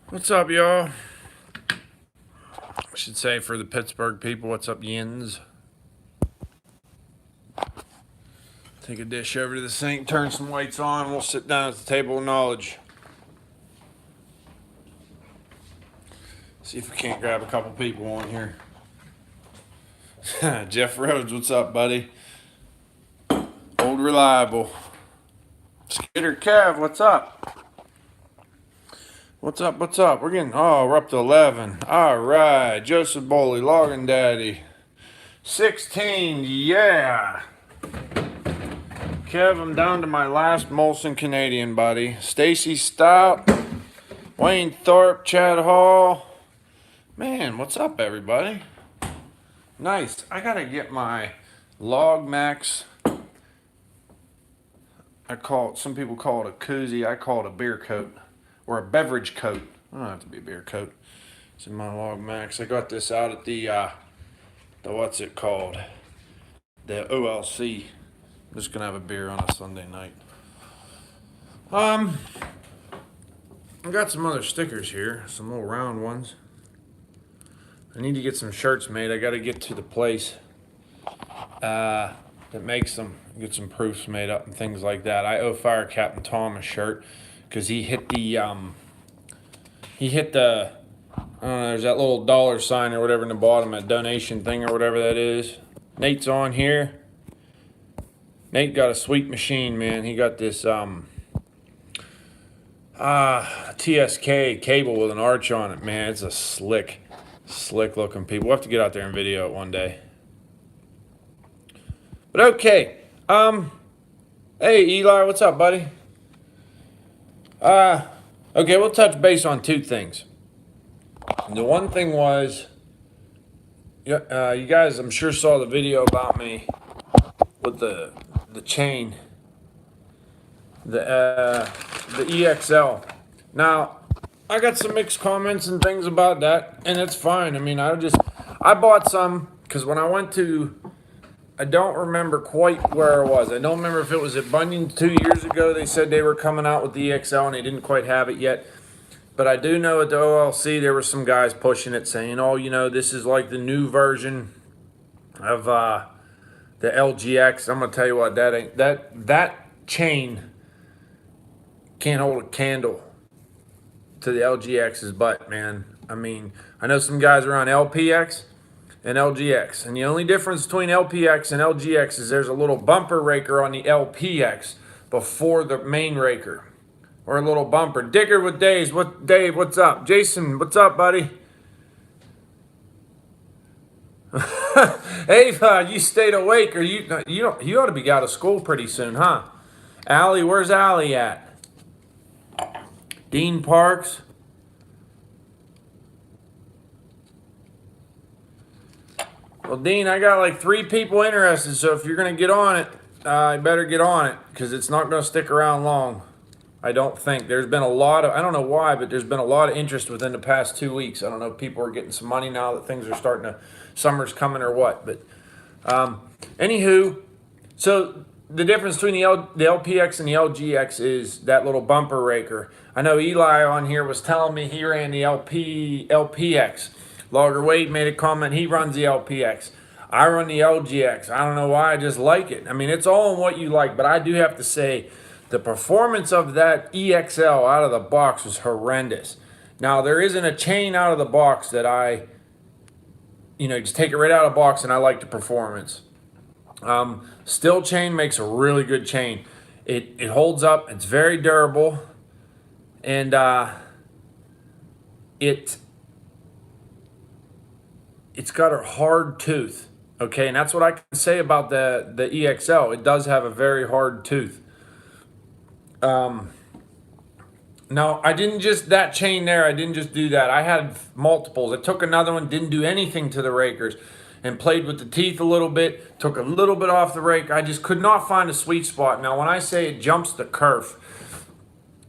What's up, y'all? I should say for the Pittsburgh people, what's up, yins? Take a dish over to the sink, turn some lights on, and we'll sit down at the table of knowledge. See if we can't grab a couple people on here. Jeff Rhodes, what's up, buddy? Old Reliable. Skater Kev, what's up? What's up? We're up to 11. All right. Joseph Boley, Logging Daddy. 16, yeah. Kev, I'm down to my last Molson Canadian, buddy. Stacy Stout, Wayne Thorpe, Chad Hall. Man, what's up, everybody? Nice. I gotta get my Log Max. Some people call it a koozie. I call it a beer coat or a beverage coat. I don't have to be a beer coat. It's in my Log Max. I got this out at the what's it called? The OLC. I'm just gonna have a beer on a Sunday night. I got some other stickers here, some little round ones. I need to get some shirts made. I got to get to the place that makes them, get some proofs made up and things like that. I owe Fire Captain Tom a shirt because he hit the I don't know, there's that little dollar sign or whatever in the bottom, that donation thing or whatever that is. Nate's on here. Nate got a sweet machine, man. He got this TSK cable with an arch on it, man. It's a slick looking piece. We'll have to get out there and video it one day. But okay. Hey Eli, what's up, buddy? Okay, we'll touch base on two things. The one thing was, you guys, I'm sure saw the video about me with the chain, the EXL. Now, I got some mixed comments and things about that, and it's fine. I mean, I bought some because when I went to, I don't remember quite where I was. I don't remember if it was at Bunyan 2 years ago. They said they were coming out with the EXL and they didn't quite have it yet. But I do know at the OLC there were some guys pushing it, saying, "Oh, this is like the new version of the LGX." I'm gonna tell you what, that chain can't hold a candle to the LGX's butt, man. I mean, I know some guys are on LPX and LGX, and the only difference between LPX and LGX is there's a little bumper raker on the LPX before the main raker, or a little bumper. Digger with Dave, what's up? Jason, what's up, buddy? Ava, you stayed awake, or you ought to be out of school pretty soon, huh? Allie, where's Allie at? Dean Parks. Well, Dean, I got like 3 people interested, so if you're going to get on it, you better get on it, because it's not going to stick around long. I don't think. There's been a lot of, I don't know why, but there's been a lot of interest within the past 2 weeks. I don't know if people are getting some money now that things are starting to, summer's coming or what. But anywho, so the difference between the LPX and the LGX is that little bumper raker. I know Eli on here was telling me he ran the LPX. Logger Wade made a comment, he runs the LPX. I run the LGX. I don't know why, I just like it. I mean, it's all in what you like, but I do have to say, the performance of that EXL out of the box was horrendous. Now, there isn't a chain out of the box that I, just take it right out of the box and I like the performance. Still chain makes a really good chain. It holds up, it's very durable, and it's got a hard tooth. Okay, and that's what I can say about the EXL. It does have a very hard tooth. Now, I didn't just, that chain there, I didn't just do that. I had multiples. I took another one, didn't do anything to the rakers, and played with the teeth a little bit, took a little bit off the rake. I just could not find a sweet spot. Now, when I say it jumps the kerf,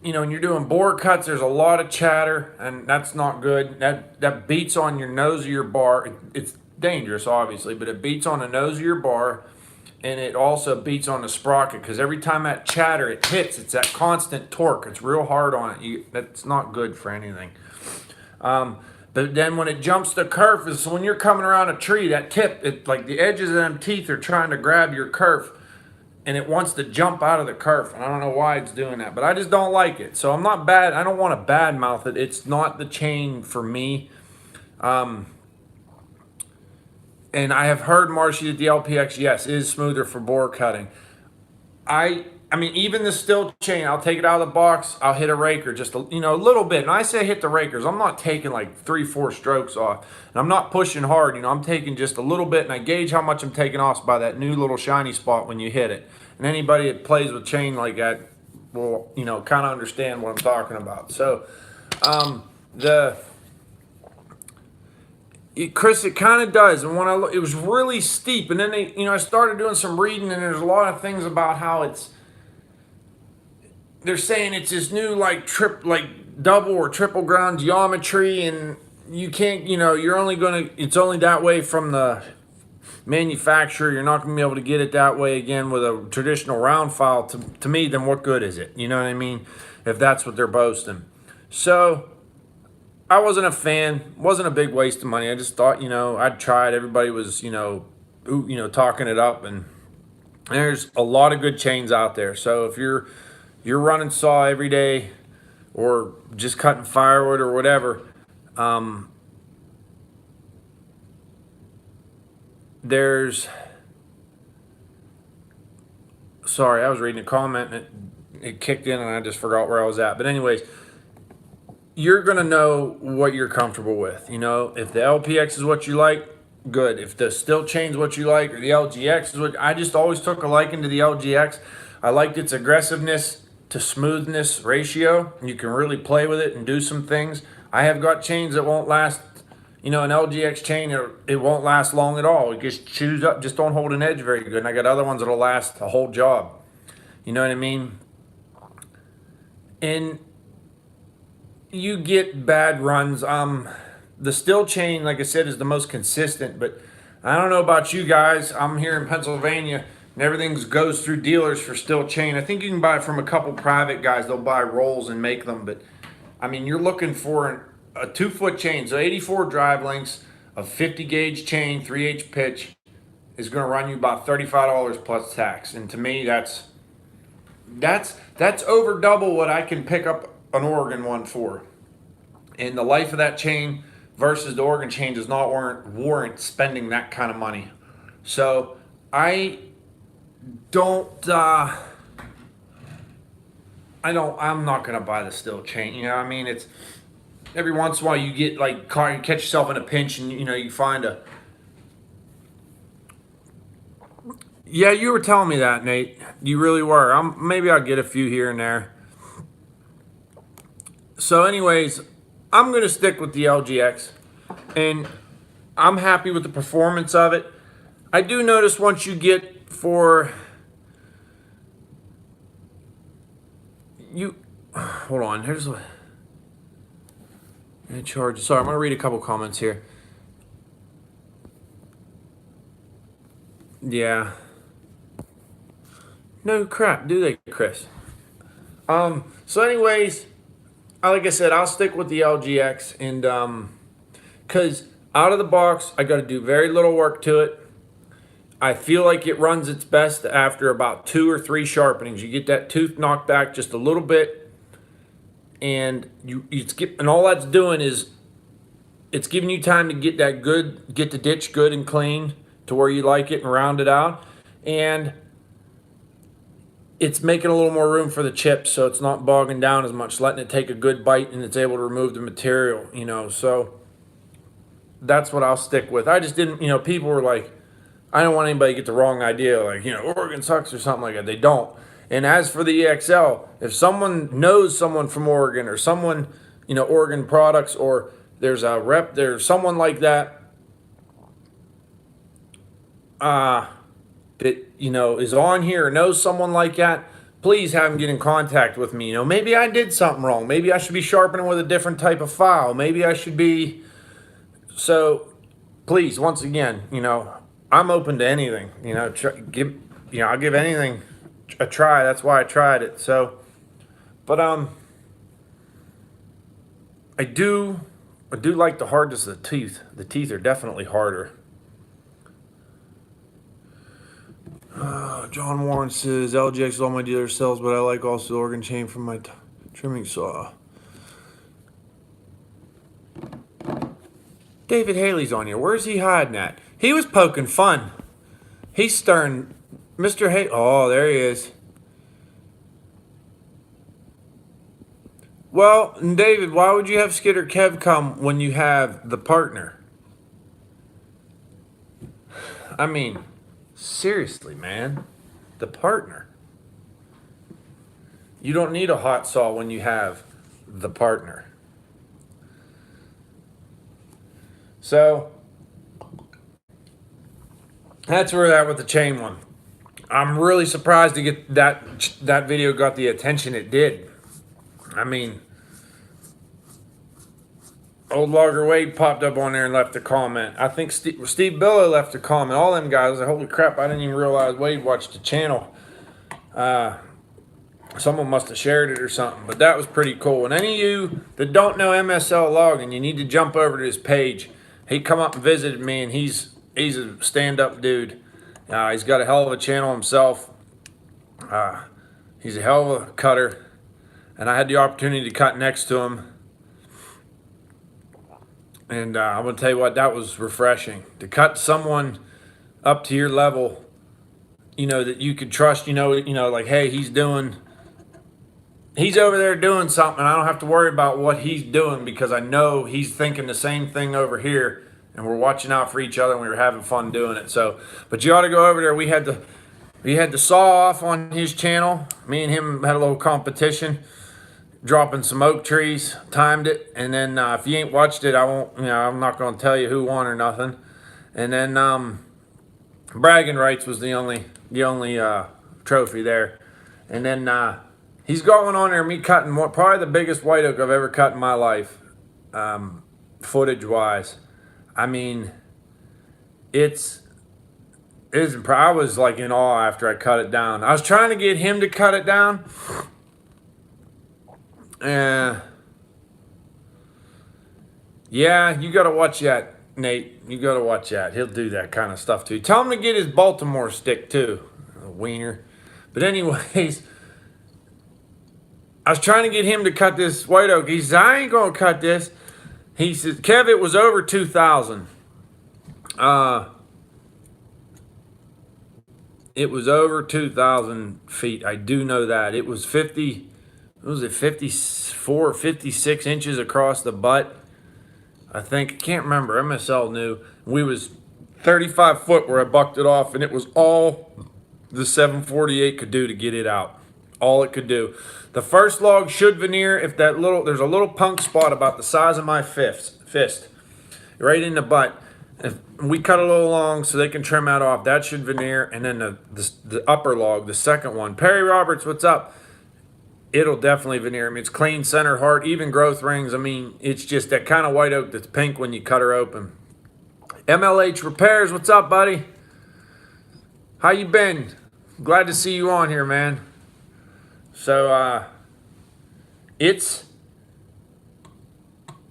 when you're doing bore cuts, there's a lot of chatter, and that's not good. That beats on your nose of your bar. It's dangerous, obviously, but it beats on the nose of your bar. and it also beats on the sprocket because every time that chatter it hits, it's that constant torque. It's real hard on it. That's not good for anything. But then when it jumps the kerf is when you're coming around a tree, that tip, it like the edges of them teeth are trying to grab your kerf, and it wants to jump out of the kerf. And I don't know why it's doing that, but I just don't like it. So I'm not bad. I don't want to bad mouth it. It's not the chain for me. And I have heard, Marshy, that the LPX, yes, is smoother for bore cutting. I mean, even the still chain, I'll take it out of the box. I'll hit a raker just a little bit. And I say hit the rakers. I'm not taking like 3-4 strokes off. And I'm not pushing hard. I'm taking just a little bit. And I gauge how much I'm taking off by that new little shiny spot when you hit it. And anybody that plays with chain like that will, kind of understand what I'm talking about. So, Chris, it kind of does. And when it was really steep, and then I started doing some reading, and there's a lot of things about how they're saying it's this new double or triple ground geometry, and you can't, it's only that way from the manufacturer. You're not going to be able to get it that way again with a traditional round file. To me, then what good is it? You know what I mean? If that's what they're boasting. So I wasn't a fan. Wasn't a big waste of money. I just thought, I'd try it. Everybody was, talking it up, and there's a lot of good chains out there. So if you're running saw every day, or just cutting firewood or whatever, sorry, I was reading a comment and it kicked in and I just forgot where I was at. But anyways, you're going to know what you're comfortable with. If the LPX is what you like, good. If the still chain's what you like, or the LGX is what, I just always took a liking to the LGX. I liked its aggressiveness to smoothness ratio. You can really play with it and do some things. I have got chains that won't last, an LGX chain, it won't last long at all. It just chews up, just don't hold an edge very good. And I got other ones that'll last a whole job. You know what I mean? And you get bad runs. The still chain, like I said, is the most consistent, but I don't know about you guys. I'm here in Pennsylvania, and everything goes through dealers for still chain. I think you can buy it from a couple private guys. They'll buy rolls and make them, but I mean, you're looking for a 2-foot chain, so 84 drive lengths, a 50 gauge chain, 3/8 pitch is going to run you about $35 plus tax. And to me, that's over double what I can pick up an Oregon one for. And the life of that chain versus the Oregon chain does not warrant spending that kind of money. So I'm not going to buy the still chain. I mean, it's every once in a while you get you catch yourself in a pinch and, you find a. Yeah, you were telling me that, Nate. You really were. Maybe I'll get a few here and there. So anyways, I'm going to stick with the LGX, and I'm happy with the performance of it. I do notice once you get hold on, here's what charge. Sorry, I'm going to read a couple comments here. Yeah. No crap, do they, Chris? So anyways, like I said, I'll stick with the LGX, and because out of the box, I got to do very little work to it. I feel like it runs its best after about 2 or 3 sharpenings. You get that tooth knocked back just a little bit, and and all that's doing is it's giving you time to get the ditch good and clean to where you like it and round it out, and it's making a little more room for the chips, so it's not bogging down as much, letting it take a good bite, and it's able to remove the material, so that's what I'll stick with. I just didn't, people were like, I don't want anybody to get the wrong idea, Oregon sucks or something like that. They don't. And as for the EXL, if someone knows someone from Oregon, or someone, Oregon products, or there's someone like that, that, is on here or knows someone like that, please have them get in contact with me. Maybe I did something wrong. Maybe I should be sharpening with a different type of file. Maybe I should be. So please, once again, I'm open to anything. I'll give anything a try. That's why I tried it. So, but I do like the hardness of the teeth. The teeth are definitely harder. John Warren says LGX is all my dealer sells, but I like also the organ chain from my trimming saw. David Haley's on here. Where's he hiding at? He was poking fun. He's stirring Mr. Haley. Oh, there he is. Well, David, why would you have Skidder Kev come when you have the partner? I mean, seriously, man. The partner. You don't need a hot saw when you have the partner. So, that's where we're at with the chain one. I'm really surprised to get that video got the attention it did. I mean, Old Logger Wade popped up on there and left a comment. I think Steve Billow left a comment. All them guys, like, holy crap, I didn't even realize Wade watched the channel. Someone must have shared it or something, but that was pretty cool. And any of you that don't know MSL Logging, you need to jump over to his page. He come up and visited me, and he's a stand-up dude. He's got a hell of a channel himself. He's a hell of a cutter, and I had the opportunity to cut next to him. And I'm going to tell you what, that was refreshing. To cut someone up to your level, that you could trust, like, hey, he's over there doing something. I don't have to worry about what he's doing because I know he's thinking the same thing over here, and we're watching out for each other, and we were having fun doing it. So, but you ought to go over there. We had the saw off on his channel. Me and him had a little competition, dropping some oak trees, timed it, and then if you ain't watched it, I won't, I'm not going to tell you who won or nothing. And then bragging rights was the only trophy there. And then he's going on there, me cutting probably the biggest white oak I've ever cut in my life, footage wise. I mean, I was like in awe after I cut it down. I was trying to get him to cut it down. Yeah, you got to watch that, Nate. You got to watch that. He'll do that kind of stuff too. Tell him to get his Baltimore stick too, a wiener. But anyways, I was trying to get him to cut this white oak. He said, I ain't going to cut this. He says, Kev, it was over 2,000. It was over 2,000 feet. I do know that. It was 54, 56 inches across the butt. I think, I can't remember. MSL knew. We was 35 foot where I bucked it off, and it was all the 748 could do to get it out. All it could do. The first log should veneer if there's a little punk spot about the size of my fist, right in the butt. If we cut a little long so they can trim that off, that should veneer. And then the upper log, the second one. Perry Roberts, what's up? It'll definitely veneer. I mean, it's clean center heart, even growth rings. I mean, it's just that kind of white oak that's pink when you cut her open. MLH Repairs, what's up, buddy? How you been? Glad to see you on here, man. So, it's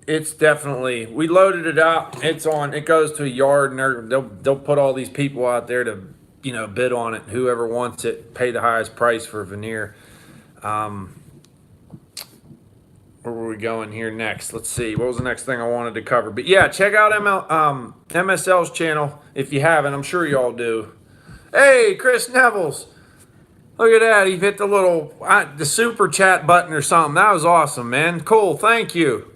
definitely, we loaded it up. It goes to a yard, and they'll put all these people out there to, bid on it. Whoever wants it, pay the highest price for veneer. Where were we going here next? Let's see. What was the next thing I wanted to cover? But yeah, check out MSL's channel if you haven't. I'm sure y'all do. Hey, Chris Nevels. Look at that. He hit the super chat button or something. That was awesome, man. Cool. Thank you.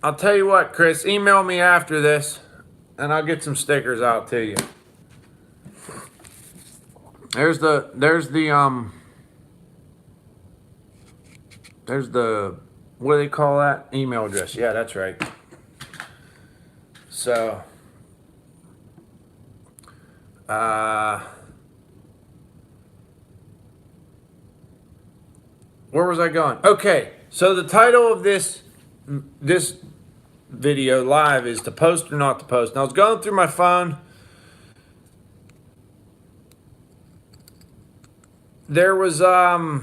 I'll tell you what, Chris. Email me after this, and I'll get some stickers out to you. There's the what do they call that? Email address. Yeah, that's right. So, where was I going? Okay, so the title of this video live is to post or not to post. Now, I was going through my phone, there was a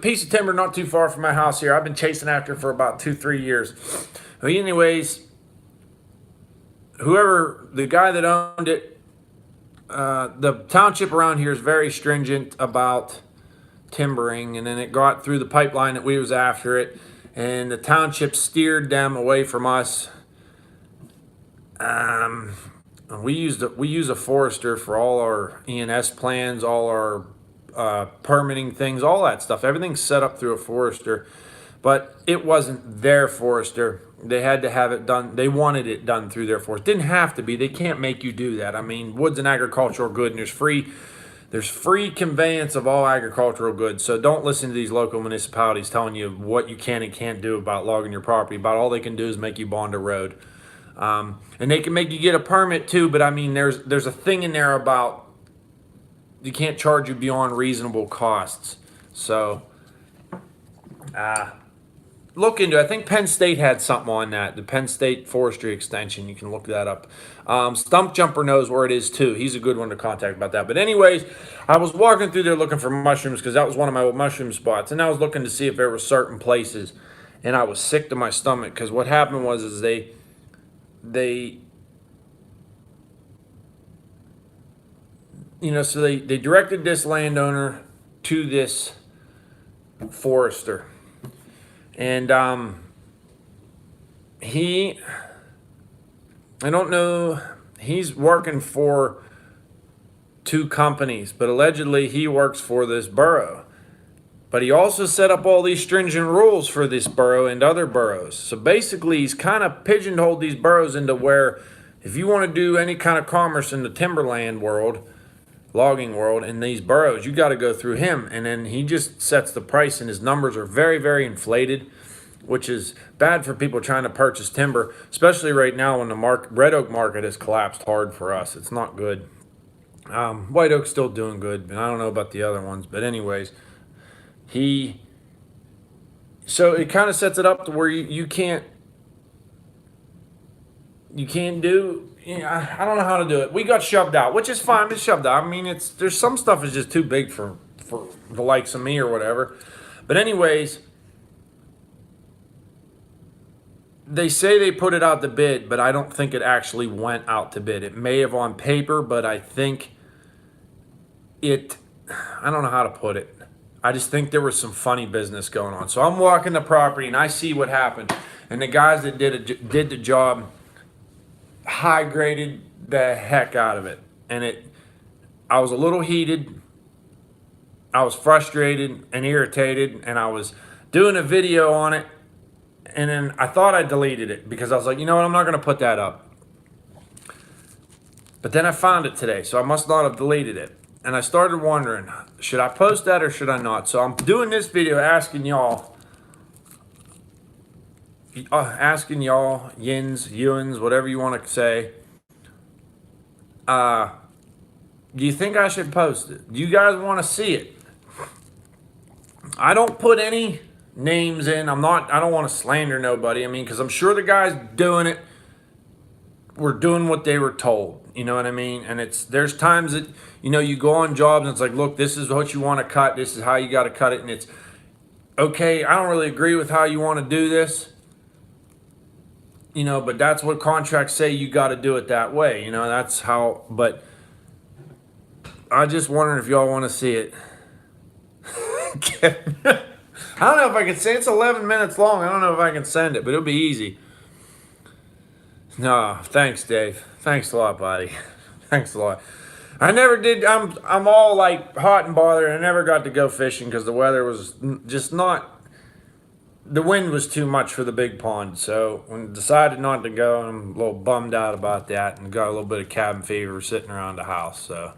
piece of timber not too far from my house here. I've been chasing after it for about 2-3 years. But anyways, the guy that owned it, the township around here is very stringent about timbering, and then it got through the pipeline that we was after it, and the township steered them away from us. We use a forester for all our E&S plans, all our permitting things, all that stuff. Everything's set up through a forester, but it wasn't their forester. They had to have it done. They wanted it done through their forester. Didn't have to be. They can't make you do that. I mean, wood's an agricultural good, and there's free conveyance of all agricultural goods. So don't listen to these local municipalities telling you what you can and can't do about logging your property. About all they can do is make you bond a road. And they can make you get a permit too, but I mean, there's a thing in there about you can't charge you beyond reasonable costs. So, look into it. I think Penn State had something on that. The Penn State Forestry Extension. You can look that up. Stump Jumper knows where it is too. He's a good one to contact about that. But anyways, I was walking through there looking for mushrooms because that was one of my old mushroom spots, and I was looking to see if there were certain places, and I was sick to my stomach because what happened was they so they directed this landowner to this forester, and I don't know, he's working for 2 companies, but allegedly he works for this borough. But he also set up all these stringent rules for this borough and other boroughs. So basically, he's kind of pigeonholed these boroughs into where if you want to do any kind of commerce in the timberland world, logging world, in these boroughs, you got to go through him. And then he just sets the price, and his numbers are very, very inflated, which is bad for people trying to purchase timber, especially right now when the red oak market has collapsed hard for us. It's not good. White oak's still doing good, and I don't know about the other ones. But anyways, so it kind of sets it up to where you can't do, I don't know how to do it. We got shoved out, which is fine. It's shoved out. I mean, there's some stuff is just too big for the likes of me or whatever. But anyways, they say they put it out to bid, but I don't think it actually went out to bid. It may have on paper, but I think I don't know how to put it. I just think there was some funny business going on. So I'm walking the property and I see what happened. And the guys that did the job high graded the heck out of it. And I was a little heated. I was frustrated and irritated, and I was doing a video on it. And then I thought I deleted it because I was like, you know what, I'm not going to put that up. But then I found it today, so I must not have deleted it. And I started wondering, should I post that or should I not? So I'm doing this video asking y'all, Ewans, whatever you want to say, do you think I should post it? Do you guys want to see it? I don't put any names in. I don't want to slander nobody. I mean, because I'm sure the guys doing it were doing what they were told. You know what I mean? And there's times that, you go on jobs and it's like, look, this is what you want to cut. This is how you got to cut it. And it's, okay, I don't really agree with how you want to do this. But that's what contracts say, you got to do it that way. That's how, but I just wondering if y'all want to see it. I don't know if I can say it's 11 minutes long. I don't know if I can send it, but it'll be easy. No, thanks, Dave. Thanks a lot, buddy. Thanks a lot. I never did. I'm all like hot and bothered. I never got to go fishing because the weather was just not. The wind was too much for the big pond. So when I decided not to go, I'm a little bummed out about that and got a little bit of cabin fever sitting around the house. So.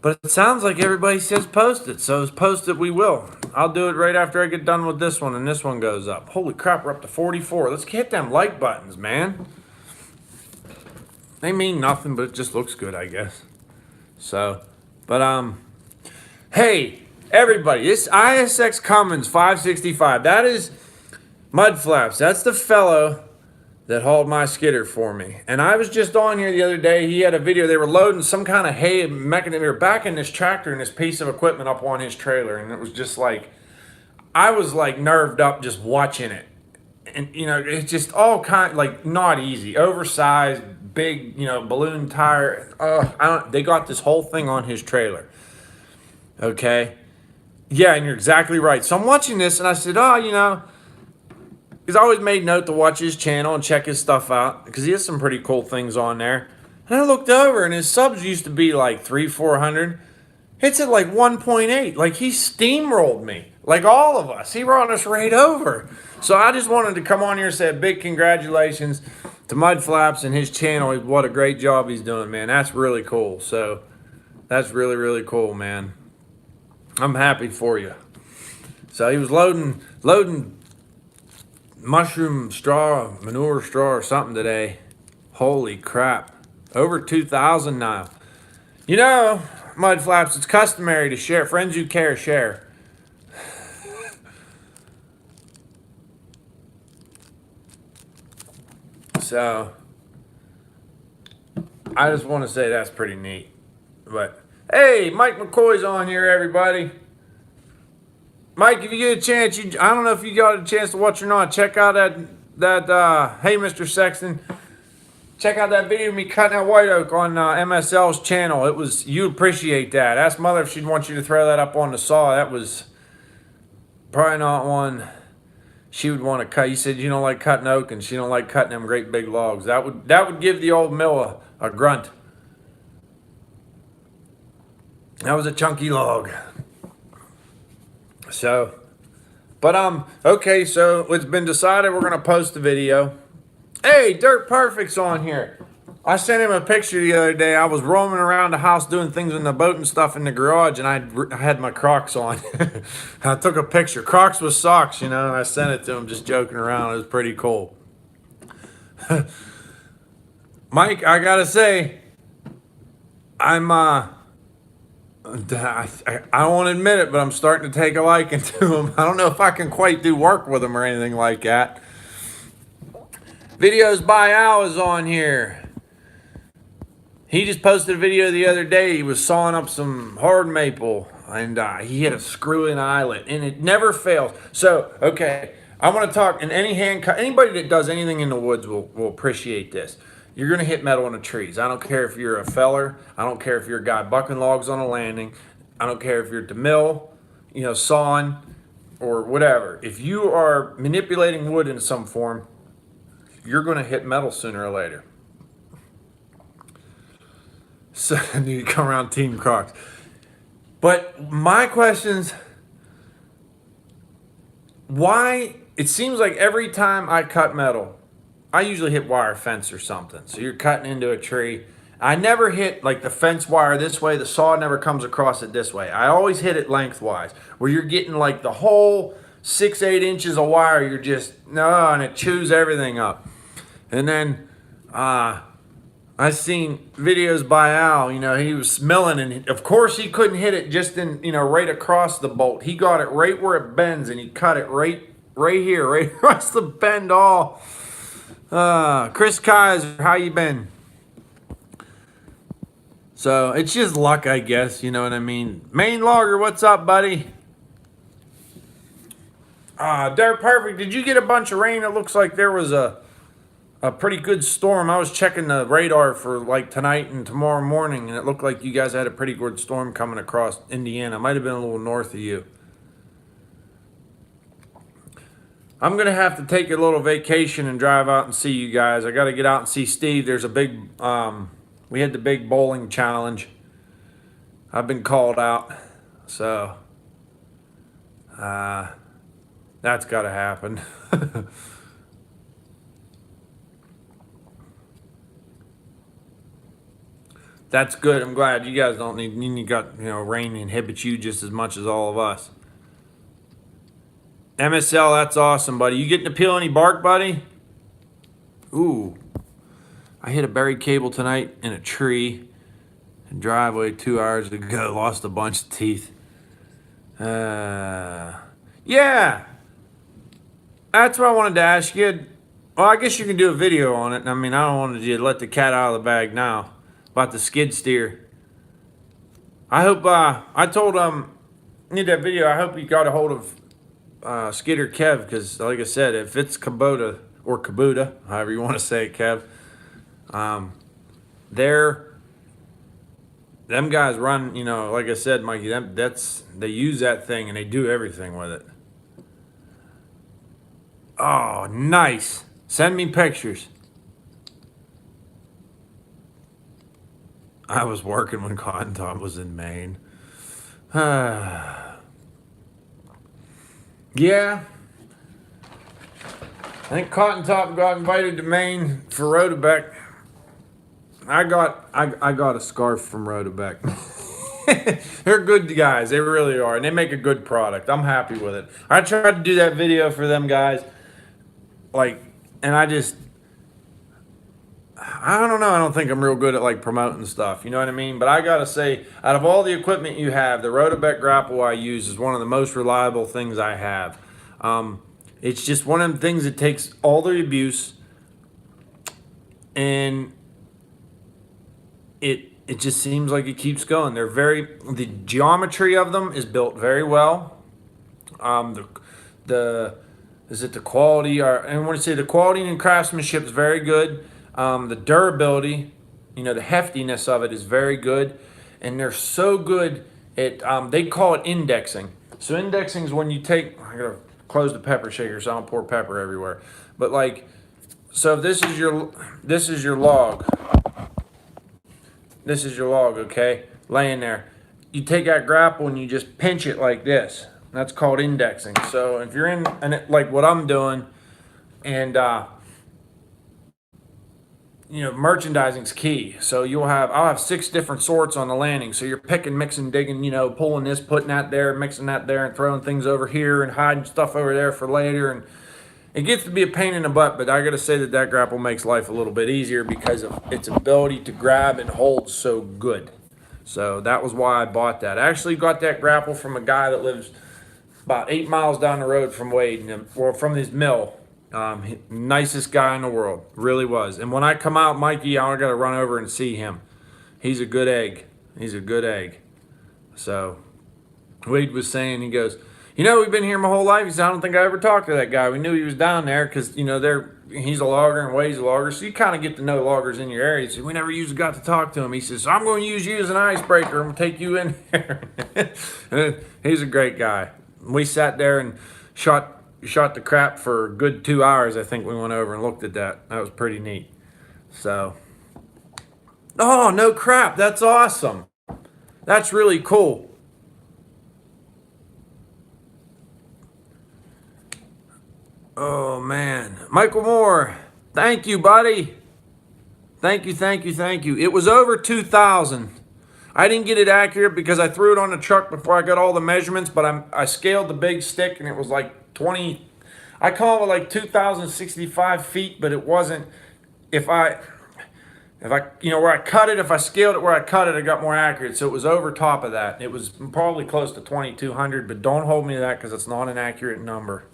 But it sounds like everybody says post it, so post it we will. I'll do it right after I get done with this one and this one goes up. Holy crap, we're up to 44. Let's hit them like buttons, man. They mean nothing, but it just looks good, I guess. So, but hey, everybody, this ISX Cummins 565, that is Mud Flaps. That's the fellow that hauled my skidder for me. And I was just on here the other day. He had a video. They were loading some kind of hay mechanism. They were backing this tractor and this piece of equipment up on his trailer. And it was just like, I was like nerved up just watching it. And, you know, it's just all kind, like not easy. Oversized, big, you know, balloon tire. They got this whole thing on his trailer. Okay. Yeah, and you're exactly right. So I'm watching this and I said, oh, you know, because I always made note to watch his channel and check his stuff out because he has some pretty cool things on there. And I looked over and his subs used to be like 300-400. It's at like 1.8. Like he steamrolled me, like all of us. He brought us right over. So I just wanted to come on here and say a big congratulations to Mud Flaps and his channel. What a great job he's doing, man. That's really cool. So that's really, really cool, man. I'm happy for you. So he was loading mushroom straw, manure straw or something today. Holy crap. Over 2,000 now. You know, Mud Flaps, it's customary to share. Friends who care, share. So, I just want to say that's pretty neat. But, hey, Mike McCoy's on here, everybody. Mike, if you get a chance, I don't know if you got a chance to watch or not, check out that hey, Mr. Sexton, check out that video of me cutting that white oak on MSL's channel. You'd appreciate that. Ask Mother if she'd want you to throw that up on the saw. That was probably not one she would want to cut. You said you don't like cutting oak and she don't like cutting them great big logs. That would give the old mill a grunt. That was a chunky log. So, but okay, so it's been decided we're gonna post a video. Hey, Dirt Perfect's on here. I sent him a picture the other day. I was roaming around the house doing things in the boat and stuff in the garage, and I had my Crocs on. I took a picture. Crocs with socks, you know, and I sent it to him just joking around. It was pretty cool. Mike, I gotta say, I don't want to admit it, but I'm starting to take a liking to him. I don't know if I can quite do work with him or anything like that. Videos by Al is on here. He just posted a video the other day. He was sawing up some hard maple, and he hit a screw in eyelet, and it never fails. So, okay, I want to talk, and anybody that does anything in the woods will appreciate this. You're going to hit metal in the trees. I don't care if you're a feller. I don't care if you're a guy bucking logs on a landing. I don't care if you're at the mill, you know, sawing or whatever. If you are manipulating wood in some form, you're going to hit metal sooner or later. So I need to come around Team Crocs. But my questions, why, it seems like every time I cut metal, I usually hit wire fence or something. So you're cutting into a tree. I never hit like the fence wire this way. The saw never comes across it this way. I always hit it lengthwise, where you're getting like the whole 6-8 inches of wire. You're just, no, and it chews everything up. And then I seen videos by Al, you know, he was milling, and of course he couldn't hit it just in, you know, right across the bolt. He got it right where it bends, and he cut it right here, right across the bend all. Chris Kaiser, how you been? So it's just luck, I guess, you know what I mean? Main Logger, what's up, buddy? Dirt Perfect, did you get a bunch of rain? It looks like there was a pretty good storm. I was checking the radar for like tonight and tomorrow morning, and it looked like you guys had a pretty good storm coming across Indiana. Might have been a little north of you. I'm going to have to take a little vacation and drive out and see you guys. I got to get out and see Steve. There's a big, we had the big bowling challenge. I've been called out. So, that's got to happen. That's good. I'm glad you guys don't need, you got, you know, rain inhibits you just as much as all of us. MSL, that's awesome, buddy. You getting to peel any bark, buddy? Ooh. I hit a buried cable tonight in a tree in driveway 2 hours ago. Lost a bunch of teeth. Yeah. That's what I wanted to ask you. Well, I guess you can do a video on it. I mean, I don't want to let the cat out of the bag now about the skid steer. I hope, I told, need that video. I hope you got a hold of, Skidder Kev, because like I said, if it's Kubota or Kubota, however you want to say it, Kev, they're, them guys run, you know, like I said, Mikey, they use that thing and they do everything with it. Oh, nice. Send me pictures. I was working when Cotton Top was in Maine. Yeah. I think Cotton Top got invited to Maine for Rodebeck. I got a scarf from Rodebeck. They're good guys. They really are. And they make a good product. I'm happy with it. I tried to do that video for them guys. Like, and I don't know. I don't think I'm real good at like promoting stuff. You know what I mean? But I gotta say, out of all the equipment you have, the Rodebeck grapple I use is one of the most reliable things I have. It's just one of them things that takes all the abuse, and it just seems like it keeps going. The geometry of them is built very well. Is it the quality, or and I want to say the quality and craftsmanship is very good. The durability, you know, the heftiness of it is very good, and they're so good at they call it indexing. So indexing is when you take, I gotta close the pepper shaker so I don't pour pepper everywhere. But like, so this is your log. This is your log, okay? Laying there. You take that grapple and you just pinch it like this. That's called indexing. So if you're in, and it, like what I'm doing, and you know, merchandising's key. So I'll have 6 different sorts on the landing. So you're picking, mixing, digging, you know, pulling this, putting that there, mixing that there, and throwing things over here and hiding stuff over there for later. And it gets to be a pain in the butt, but I gotta say that grapple makes life a little bit easier because of its ability to grab and hold so good. So that was why I bought that. I actually got that grapple from a guy that lives about 8 miles down the road from Wade, or from his mill. Nicest guy in the world, really was. And when I come out, Mikey, I gotta run over and see him. He's a good egg. He's a good egg. So Wade was saying, he goes, you know, we've been here my whole life. He said, I don't think I ever talked to that guy. We knew he was down there because, you know, he's a logger and Wade's a logger. So you kind of get to know loggers in your area. He said, we never usually got to talk to him. He says, so I'm going to use you as an icebreaker. I'm going to take you in there. He's a great guy. We sat there and shot the crap for a good 2 hours. I think we went over and looked at that. That was pretty neat. So, oh, no crap. That's awesome. That's really cool. Oh, man. Michael Moore, thank you, buddy. Thank you. It was over 2,000. I didn't get it accurate because I threw it on the truck before I got all the measurements, but I scaled the big stick and it was like 20. I come up with like 2,065 feet, but it wasn't. If I, you know, where I cut it, if I scaled it where I cut it, I got more accurate. So it was over top of that. It was probably close to 2,200, but don't hold me to that because it's not an accurate number.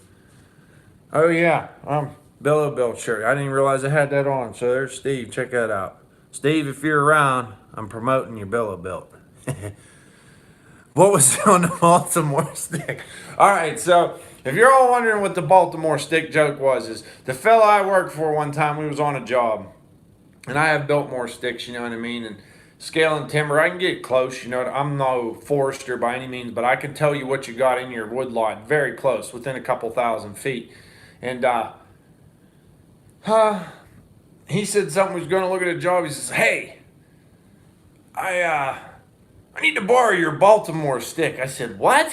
Oh yeah, Billo Built shirt. I didn't realize I had that on. So there's Steve. Check that out. Steve, if you're around, I'm promoting your Billo Built. What was on the Baltimore stick? All right, so if you're all wondering what the Baltimore stick joke was, is the fella I worked for one time, we was on a job, and I have Biltmore sticks, you know what I mean, and scaling timber, I can get close, you know, I'm no forester by any means, but I can tell you what you got in your wood lot very close, within a couple thousand feet. And he said something, was going to look at a job. He says, hey, I need to borrow your Baltimore stick. I said, what?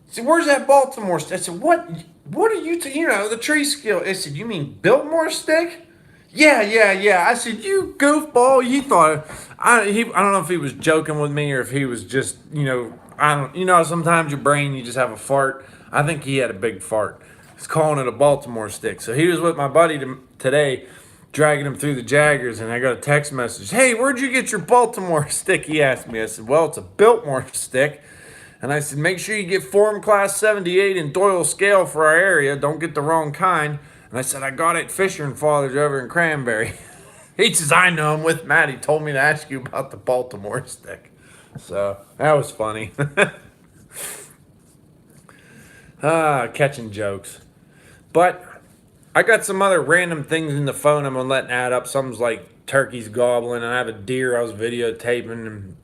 He said, where's that Baltimore stick? I said, what are you, you know, the tree skill. I said, you mean Biltmore stick? Yeah. I said, you goofball. You thought, I don't know if he was joking with me or if he was just, you know, sometimes your brain, you just have a fart. I think he had a big fart. He's calling it a Baltimore stick. So he was with my buddy today, dragging him through the Jaggers, and I got a text message. Hey, where'd you get your Baltimore stick? He asked me. I said, well, it's a Biltmore stick. And I said, make sure you get Form Class 78 in Doyle scale for our area. Don't get the wrong kind. And I said, I got it at Fisher and Father's over in Cranberry. He says, I know him with Matt. He told me to ask you about the Baltimore stick. So that was funny. Catching jokes. But I got some other random things in the phone I'm going to let add up. Something's like turkeys gobbling. And I have a deer I was videotaping and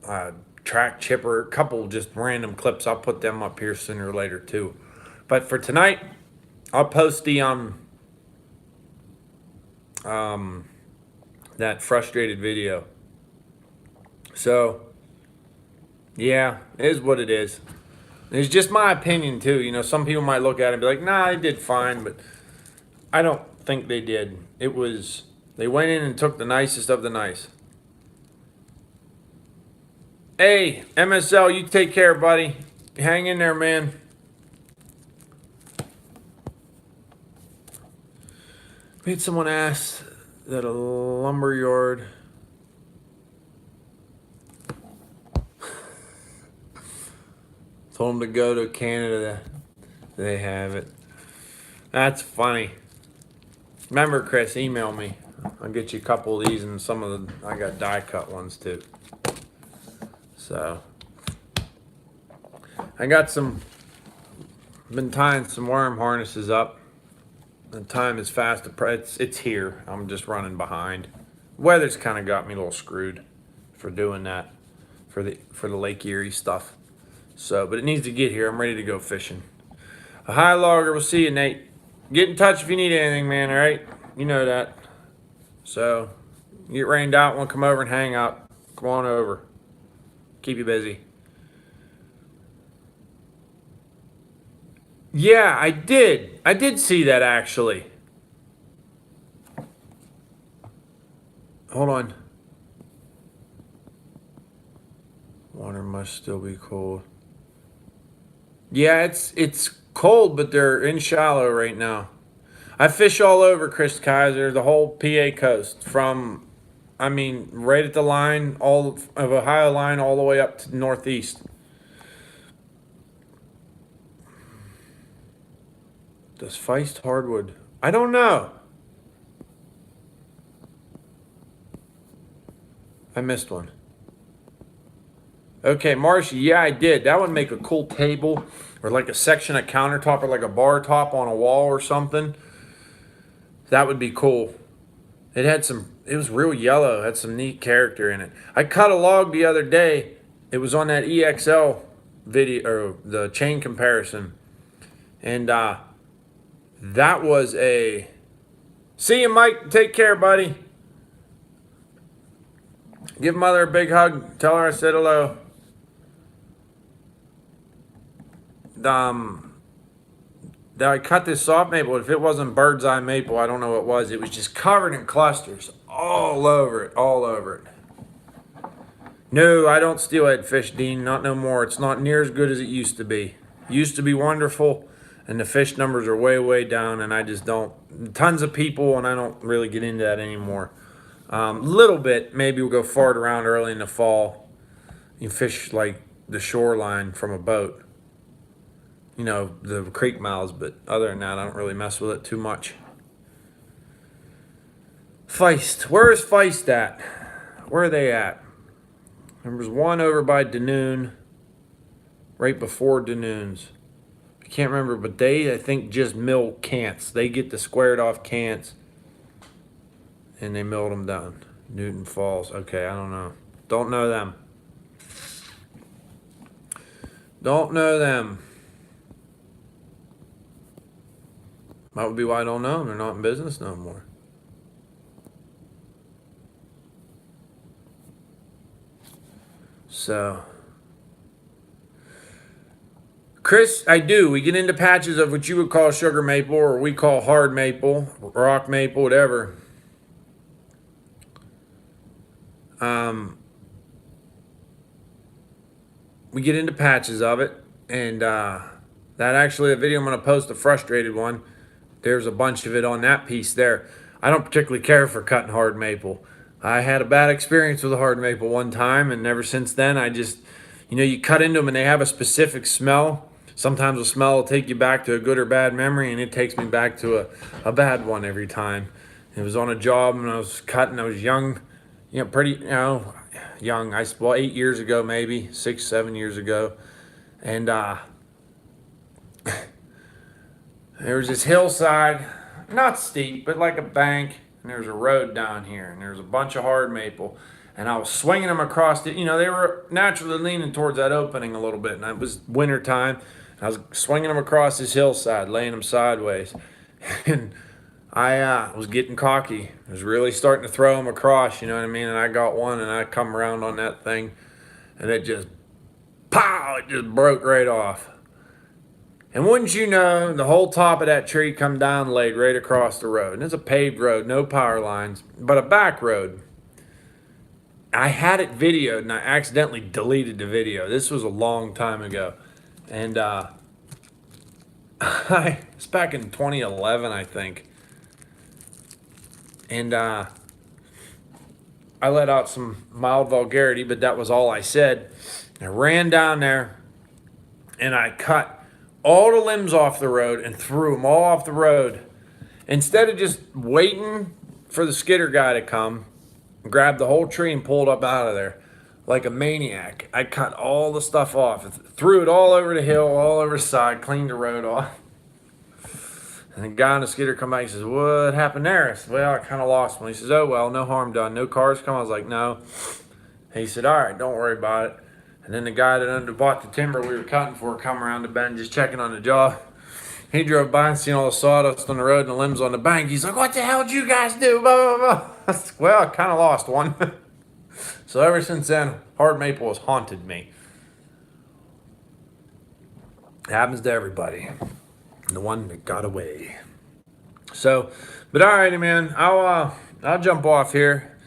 track chipper. A couple just random clips. I'll put them up here sooner or later too. But for tonight, I'll post the that frustrated video. So yeah, it is what it is. It's just my opinion too. You know, some people might look at it and be like, nah, they did fine, but I don't think they did. It was, they went in and took the nicest of the nice. Hey, MSL, you take care, buddy. Hang in there, man. We had someone ask that a lumber yard. Told them to go to Canada. They have it. That's funny. Remember, Chris, email me. I'll get you a couple of these and some of the, I got die cut ones too. So, I got some, been tying some worm harnesses up. The time is fast. It's here. I'm just running behind. Weather's kind of got me a little screwed for doing that, for the Lake Erie stuff. So, but it needs to get here. I'm ready to go fishing. A high logger. We'll see you, Nate. Get in touch if you need anything, man. All right, you know that. So, you get rained out, want to come over and hang out, come on over. Keep you busy. Yeah, I did. I did see that actually. Hold on. Water must still be cold. Yeah, it's cold, but they're in shallow right now. I fish all over Chris Kaiser, the whole PA coast, from, I mean, right at the line, all of Ohio line, all the way up to the northeast. Does Feist hardwood? I don't know. I missed one. Okay, Marcy, yeah, I did. That would make a cool table or like a section of countertop or like a bar top on a wall or something. That would be cool. It had some, it was real yellow, had some neat character in it. I cut a log the other day. It was on that EXL video, or the chain comparison. And that was a, see you, Mike. Take care, buddy. Give mother a big hug. Tell her I said hello. That I cut this soft maple. If it wasn't bird's eye maple, I don't know what it was. It was just covered in clusters all over it, all over it. No, I don't steelhead fish, Dean. Not no more. It's not near as good as it used to be. Used to be wonderful, and the fish numbers are way, way down, and I just don't. Tons of people, and I don't really get into that anymore. Little bit, maybe we'll go fart around early in the fall. You fish like the shoreline from a boat. You know, the creek mouths, but other than that, I don't really mess with it too much. Feist. Where is Feist at? Where are they at? There's one over by Danoon, right before Danoon's. I can't remember, but they, I think, just mill cants. They get the squared off cants, and they milled them down. Newton Falls. Okay, I don't know. Don't know them. Don't know them. That would be why I don't know them. They're not in business no more. So, Chris, I do. We get into patches of what you would call sugar maple, or we call hard maple, rock maple, whatever. We get into patches of it, and that actually, a video I'm going to post, a frustrated one. There's a bunch of it on that piece there. I don't particularly care for cutting hard maple. I had a bad experience with a hard maple one time, and ever since then, I just, you know, you cut into them and they have a specific smell. Sometimes a smell will take you back to a good or bad memory, and it takes me back to a bad one every time. It was on a job, and I was cutting. I was young, pretty, young. Well, 8 years ago, maybe 6, 7 years ago, and there was this hillside, not steep, but like a bank, and there's a road down here, and there's a bunch of hard maple, and I was swinging them across it. They were naturally leaning towards that opening a little bit, and it was winter time. I was swinging them across this hillside, laying them sideways, and I was getting cocky. I was really starting to throw them across, you know what I mean? And I got one, and I come around on that thing, and it just, pow, it just broke right off. And wouldn't you know, the whole top of that tree come down, laid right across the road. And it's a paved road, no power lines, but a back road. I had it videoed, and I accidentally deleted the video. This was a long time ago. And it's back in 2011, I think. And I let out some mild vulgarity, but that was all I said. I ran down there, and I cut all the limbs off the road and threw them all off the road. Instead of just waiting for the skidder guy to come, grabbed the whole tree and pulled up out of there like a maniac. I cut all the stuff off, threw it all over the hill, all over the side, cleaned the road off. And the guy on the skidder come back and says, "What happened there?" I said, "Well, I kind of lost one." He says, "Oh, well, no harm done. No cars come." I was like, "No." He said, "All right, don't worry about it." And then the guy that bought the timber we were cutting for come around the bend, just checking on the job. He drove by and seen all the sawdust on the road and the limbs on the bank. He's like, "What the hell did you guys do?" Blah, blah, blah. I said, "Well, I kind of lost one." So ever since then, hard maple has haunted me. It happens to everybody. The one that got away. So, but all righty, man. I'll jump off here.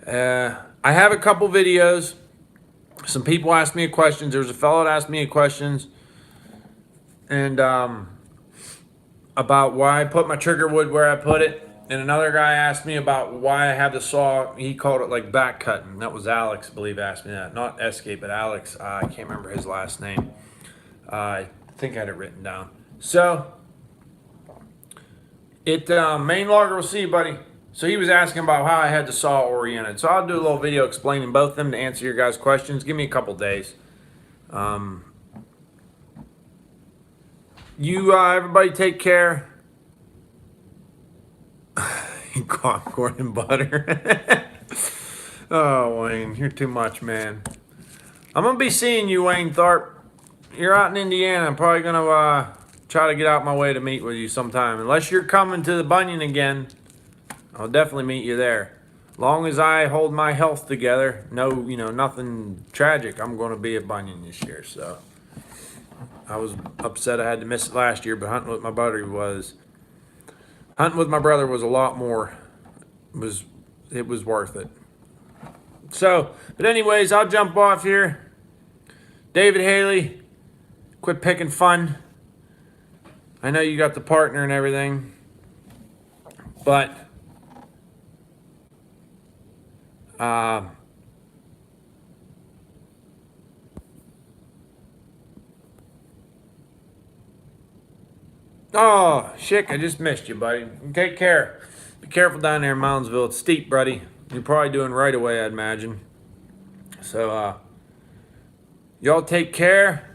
I have a couple videos. Some people asked me questions. There was a fellow that asked me questions, and about why I put my trigger wood where I put it. And another guy asked me about why I have the saw. He called it like back cutting. That was Alex, I believe, asked me that. Not Escape, but Alex. I can't remember his last name. I think I had it written down. So, main logger will see you, buddy. So he was asking about how I had the saw oriented. So I'll do a little video explaining both of them to answer your guys' questions. Give me a couple days. Everybody take care. You caught corn and butter. Oh, Wayne, you're too much, man. I'm going to be seeing you, Wayne Tharp. You're out in Indiana. I'm probably going to try to get out my way to meet with you sometime. Unless you're coming to the Bunyan again, I'll definitely meet you there. Long as I hold my health together, nothing tragic, I'm going to be at Bunyan this year. So I was upset I had to miss it last year, but hunting with my brother was a lot more. It was worth it. So, but anyways, I'll jump off here. David Haley, quit picking fun. I know you got the partner and everything, but oh, shit, I just missed you, buddy. Take care. Be careful down there in Moundsville. It's steep, buddy. You're probably doing right away, I'd imagine. So, y'all take care.